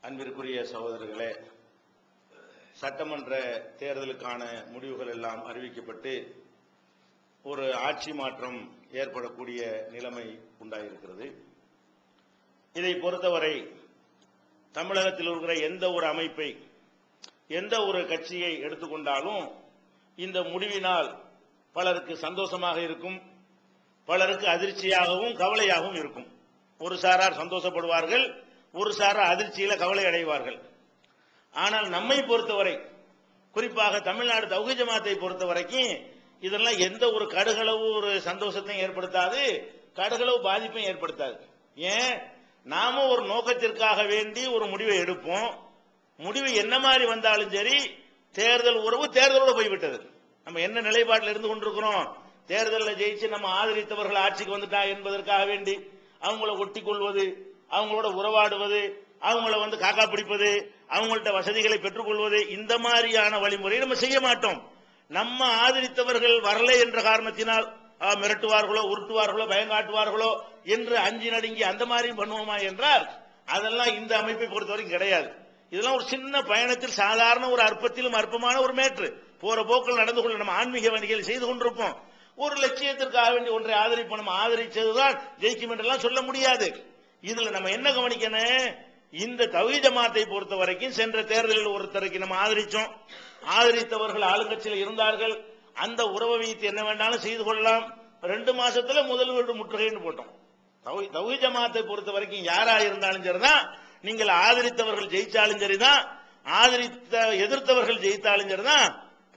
அன்பிற்குரிய சகோதரர்களே, சட்டமன்ற தேர்தலுக்கான முடிவுகள் எல்லாம் அறிவிக்கப்பட்டு ஒரு ஆட்சி மாற்றம் ஏற்படக்கூடிய நிலைமை உண்டாயிருக்கிறது. இதை பொறுத்தவரை தமிழகத்தில் இருக்கிற எந்த ஒரு அமைப்பை, எந்த ஒரு கட்சியை எடுத்துக்கொண்டாலும் இந்த முடிவினால் பலருக்கு சந்தோஷமாக இருக்கும், பலருக்கு அதிர்ச்சியாகவும் கவலையாகவும் இருக்கும். ஒரு சாரார் சந்தோஷப்படுவார்கள், ஒரு சாரார் அதிர்ச்சியில கவலை அடைவார்கள். ஆனால் நம்மை பொறுத்தவரை, குறிப்பாக தமிழ்நாடு தௌஹீத் ஜமாத்தை பொறுத்த வரைக்கும் இதெல்லாம் எந்த ஒரு கடுகளவு ஒரு சந்தோஷத்தையும் ஏற்படுத்தாது, கடுகளவு பாதிப்பையும் ஏற்படுத்தாது. ஏன், நாம ஒரு நோக்கத்திற்காக வேண்டி ஒரு முடிவை எடுப்போம். முடிவு என்ன மாதிரி வந்தாலும் சரி, தேர்தல் உறவு தேர்தலோடு போய்விட்டது. நம்ம என்ன நிலைப்பாட்டில் இருந்து கொண்டிருக்கிறோம், தேர்தலில் ஜெயிச்சு நம்ம ஆதரித்தவர்கள் ஆட்சிக்கு வந்துட்டா என்பதற்காக வேண்டி அவங்கள ஒட்டி கொள்வது, அவங்களோட உறவாடுவது, அவங்கள காக்கா பிடிப்பது, அவங்கள்ட்ட வசதிகளை பெற்றுக்கொள்வது, இந்த மாதிரியான வழிமுறையை நம்ம செய்ய மாட்டோம். நம்ம ஆதரித்தவர்கள் வரலை என்ற காரணத்தினால் மிரட்டுவார்களோ, உருட்டுவார்களோ, பயங்காட்டுவார்களோ என்று அஞ்சி நடுங்கி அந்த மாதிரி பண்ணுவோமா என்றால் அதெல்லாம் இந்த அமைப்பை பொறுத்தவரைக்கும் கிடையாது. இதெல்லாம் ஒரு சின்ன பயணத்தில் சாதாரண ஒரு அற்பத்திலும் அற்பமான ஒரு மேற்று. போற போக்கில் நடந்து கொள்ள நம்ம ஆன்மீக வணிகள் செய்து கொண்டிருப்போம். ஒரு லட்சியத்திற்காக வேண்டி ஒன்றை ஆதரிப்போம். நம்ம ஆதரிச்சதுதான் ஜெயிக்கும் என்றெல்லாம் சொல்ல முடியாது. இதுல நம்ம என்ன கவனிக்கணும், இந்த தௌஹீத் ஜமாத்தை பொறுத்த வரைக்கும் சென்ற தேர்தலில் ஒருத்தருக்கு நம்ம ஆதரிச்சோம். ஆதரித்தவர்கள் ஆளுங்கட்சியில் இருந்தார்கள். அந்த உறவை வைத்து என்ன வேண்டாலும் செய்து கொள்ளலாம். 2 மாசத்துல முதல் வீடு முற்றுகைன்னு போட்டோம். தௌஹீத் ஜமாத்தை பொறுத்த வரைக்கும் யாரா இருந்தாலும் சரிதான், நீங்கள் ஆதரித்தவர்கள் ஜெயிச்சாலும் சரிதான், எதிர்த்தவர்கள் ஜெயித்தாலும் சரிதான்,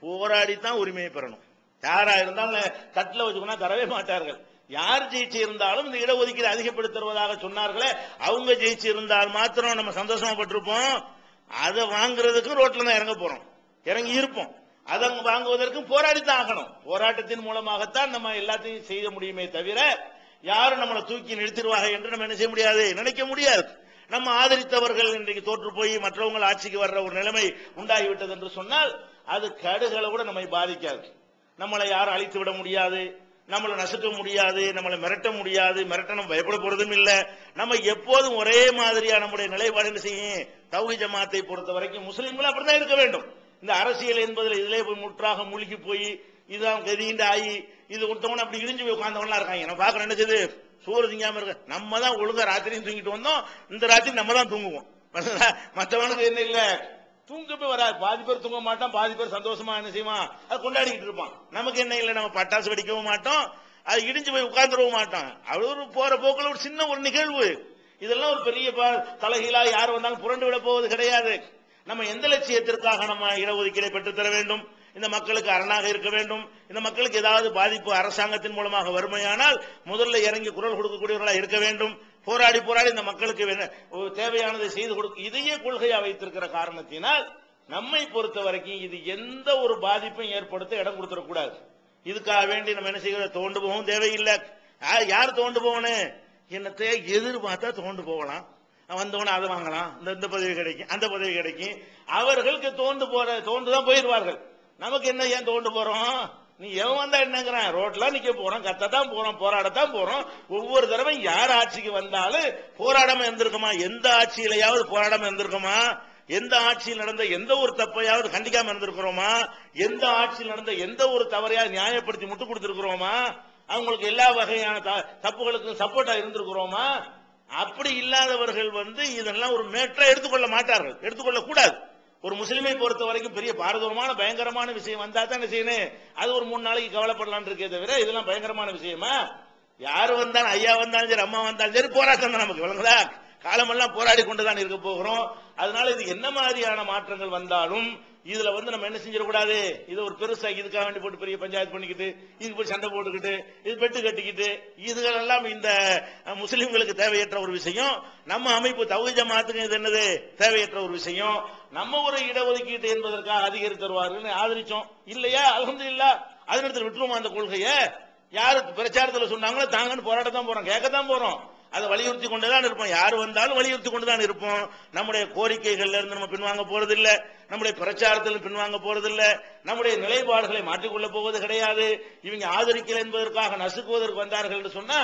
போராடித்தான் உரிமையை பெறணும். யாரா இருந்தாலும் தட்டில் வச்சுக்கொண்டா தரவே மாட்டார்கள். யார் ஜெயிச்சு இருந்தாலும் இந்த இடஒதுக்கீடு அதிகப்படுத்துவதாக சொன்னார்களே, அவங்க ஜெயிச்சு இருந்தால் மாத்திரம் நம்ம சந்தோஷமாப்பட்டிருப்போம். அதை வாங்குறதுக்கும் ரோட்ல தான் இறங்க போறோம், இறங்கி இருப்போம். அதை வாங்குவதற்கும் போராடித்தான் ஆகணும். போராட்டத்தின் மூலமாகத்தான் நம்ம எல்லாத்தையும் செய்ய முடியுமே தவிர யாரும் நம்மளை தூக்கி நிறுத்திடுவாங்க என்று நம்ம என்ன செய்ய முடியாது, நினைக்க முடியாது. நம்ம ஆதரித்தவர்கள் இன்றைக்கு தோற்று போய் மற்றவங்க ஆட்சிக்கு வர்ற ஒரு நிலைமை உண்டாகிவிட்டது என்று சொன்னால் அது கடுகளை கூட நம்மை பாதிக்காது. நம்மளை யாரும் அழித்து விட முடியாது, நம்மளை நசுக்க முடியாது, நம்மளை மிரட்ட முடியாது. மிரட்ட நம்ம பயப்பட போறதும் இல்லை. நம்ம எப்போதும் ஒரே மாதிரியா நம்முடைய நிலைப்பாடு என்ன செய்யும், தௌஹீத் ஜமாத்தை பொறுத்த வரைக்கும் முஸ்லிம்கள் அப்படிதான் இருக்க வேண்டும். இந்த அரசியல் என்பதில் இதிலே போய் முற்றாக மூழ்கி போய் இதுதான் கதிண்டு ஆகி இது கொடுத்தவன அப்படி இடிஞ்சு போய் உட்கார்ந்தவனா இருக்காங்க. நம்ம பார்க்க நினைச்சது சூறு திங்காம இருக்க. நம்ம தான் ஒழுங்கா ராத்திரியும் தூங்கிட்டு வந்தோம், இந்த ராத்திரி நம்ம தான் தூங்குவோம். மற்றவனுக்கு என்ன இல்ல, தூங்கவே வராது. பாதி பேர் தூங்க மாட்டான், பாதி பேர் சந்தோஷமா என்ன செய்வான், அது கொண்டாடிக்கிட்டு இருப்பான். நமக்கு என்ன இல்லை, நம்ம பட்டாசு வெடிக்கவும் மாட்டோம், அது இடிஞ்சு போய் உட்கார்ந்துடவும் மாட்டோம். அவ்வளவு போற போக்குல ஒரு சின்ன ஒரு நிகழ்வு. இதெல்லாம் ஒரு பெரிய தலைகீழா யார் வந்தாலும் புரண்டு விட போவது கிடையாது. நம்ம எந்த லட்சியத்திற்காக நம்ம இடஒதுக்கீடை பெற்றுத்தர வேண்டும், இந்த மக்களுக்கு அரணாக இருக்க வேண்டும், இந்த மக்களுக்கு ஏதாவது பாதிப்பு அரசாங்கத்தின் மூலமாக வறுமையானால் முதல்ல இறங்கி குரல் கொடுக்கக்கூடியவர்களாக இருக்க வேண்டும். போராடி போராடி இந்த மக்களுக்கு தேவையானதை செய்து கொடுக்க இதையே கொள்கையா வைத்திருக்கிற காரணத்தினால் நம்மை பொறுத்த வரைக்கும் இது எந்த ஒரு பாதிப்பையும் ஏற்படுத்த இடம் கொடுத்துடக்கூடாது. இதுக்காக வேண்டி நம்ம என்ன செய்ய தோண்டு போகவும் தேவையில்லை. யார் தோண்டு போகணும், என்னத்தை எதிர்பார்த்தா தோண்டு போகலாம், வந்தவன அதை வாங்கலாம், இந்த பதவி கிடைக்கும், அந்த பதவி கிடைக்கும். அவர்களுக்கு தோண்டுதான் போயிடுவார்கள். நமக்கு என்ன, ஏன் தோண்டு போறோம், நீ எவன் வந்தா என்னங்கிறான், ரோட்ல நிக்க போறோம், கத்தத்தான் போறோம், போராடத்தான் போறோம். ஒவ்வொரு தடவை யார் ஆட்சிக்கு வந்தாலும் போராடாம இருந்திருக்குமா, எந்த ஆட்சியிலையாவது போராடாம இருந்திருக்குமா, எந்த ஆட்சியில் நடந்த எந்த ஒரு தப்பையாவது கண்டிக்காம இருந்திருக்கிறோமா, எந்த ஆட்சியில் நடந்த எந்த ஒரு தவறையாவது நியாயப்படுத்தி முட்டு கொடுத்திருக்கிறோமா, அவங்களுக்கு எல்லா வகையான தப்புகளுக்கும் சப்போர்ட்டா இருந்திருக்கிறோமா? அப்படி இல்லாதவர்கள் இதெல்லாம் ஒரு மேற்றா எடுத்துக்கொள்ள மாட்டார்கள், எடுத்துக்கொள்ள கூடாது. ஒரு முஸ்லிமை பொறுத்த வரைக்கும் பெரிய பாரதூரமான பயங்கரமான விஷயம் வந்தா தான் என்ன செய்யணும், அது ஒரு 3 நாளைக்கு கவலைப்படலாம் இருக்கே தவிர இதெல்லாம் பயங்கரமான விஷயமா? யாரு வந்தாலும், ஐயா வந்தாலும் சரி, அம்மா வந்தாலும் சரி, போராட்டம் தான் நமக்கு விளங்குதா. காலமெல்லாம் போராடி கொண்டுதான் இருக்க போகிறோம். அதனால இது என்ன மாதிரியான மாற்றங்கள் வந்தாலும் இதுல நம்ம என்ன செஞ்சிடக்கூடாது, இது ஒரு பெருசா இதுக்காக வேண்டி போட்டு பெரிய பஞ்சாயத்து பண்ணிக்கிட்டு, இது போய் சண்டை போட்டுக்கிட்டு, இது பெட்டு கட்டிக்கிட்டு, இதுகளெல்லாம் இந்த முஸ்லிம்களுக்கு தேவையற்ற ஒரு விஷயம். நம்ம அமைப்பு தௌஹீத் ஜமாத்துக்கு இது என்னது, தேவையற்ற ஒரு விஷயம். நம்ம ஒரு இடஒதுக்கீட்டு என்பதற்காக அதிகரித்து தருவார்கள் ஆதரிச்சோம் இல்லையா, அல்ஹம்துலில்லாஹ். அதனிடத்தில் விட்டுருவோம் அந்த கொள்கையை. யாரு பிரச்சாரத்தில் சொன்னாங்களோ தாங்கன்னு போராட்டத்தான் போறோம், கேட்கத்தான் போறோம். அதை வலியுறுத்தி கொண்டுதான் இருப்போம். யாரு வந்தாலும் வலியுறுத்தி கொண்டுதான் இருப்போம். நம்முடைய கோரிக்கைகள்ல இருந்து நம்ம பின்வாங்க போறதில்ல, நம்முடைய பிரச்சாரத்தில் பின்வாங்க போறதில்ல, நம்முடைய நிலைப்பாடுகளை மாற்றிக்கொள்ள போவது கிடையாது. இவங்க ஆதரிக்கல என்பதற்காக நசுக்குவதற்கு வந்தார்கள் என்று சொன்னா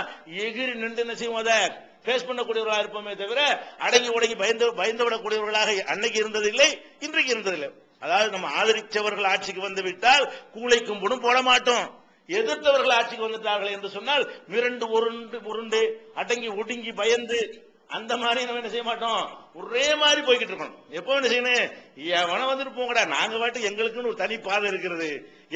எகிரி நின்று என்ன செய்வோம், அதை ஃபேஸ் பண்ணக்கூடியவர்களாக இருப்போமே தவிர அடங்கி உடங்கி பயந்து விடக்கூடியவர்களாக அன்னைக்கு இருந்ததில்லை, இன்றைக்கு இருந்ததில்லை. அதாவது நம்ம ஆதரித்தவர்கள் ஆட்சிக்கு வந்து விட்டால் கூளை கும்பிடும் போட மாட்டோம். எதிர்த்தவர்கள் ஆட்சிக்கு வந்துட்டார்கள் என்று சொன்னால் மிரண்டு உருண்டு அடங்கி ஒடுங்கி பயந்து அந்த மாதிரி நம்ம என்ன செய்ய மாட்டோம். ஒரே மாதிரி போய்கிட்டு இருக்கணும். எப்போ என்ன செய்யணும், எவன வந்துட்டு போங்கடா, நாங்க பாட்டு எங்களுக்குன்னு ஒரு தனி பாதை இருக்கிறது,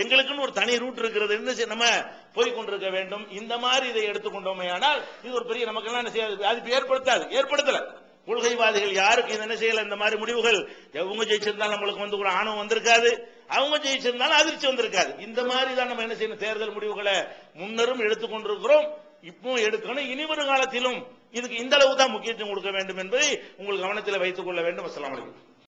எங்களுக்குன்னு ஒரு தனி ரூட் இருக்கிறது, என்ன நம்ம போய் கொண்டிருக்க வேண்டும். இந்த மாதிரி இதை எடுத்துக்கொண்டோமே ஆனால் இது ஒரு பெரிய நமக்கெல்லாம் என்ன செய்யாது, அது ஏற்படுத்தல. கொள்கைவாதிகள் யாருக்கு இது என்ன செய்யல, இந்த மாதிரி முடிவுகள் அவங்க ஜெயிச்சிருந்தாலும் நம்மளுக்கு வந்து ஒரு ஆணவம் வந்திருக்காது, அவங்க ஜெயிச்சிருந்தாலும் அதிர்ச்சி வந்திருக்காது. இந்த மாதிரி தான் நம்ம என்ன செய்யணும், தேர்தல் முடிவுகளை முன்னரும் எடுத்துக்கொண்டிருக்கிறோம், இப்போ எடுக்கணும். இனி வரும் காலத்திலும் இதுக்கு இந்த அளவு தான் முக்கியத்துவம் கொடுக்க வேண்டும் என்பதை உங்கள் கவனத்தில் வைத்துக் கொள்ள வேண்டும். அஸ்ஸலாமு அலைக்கும்.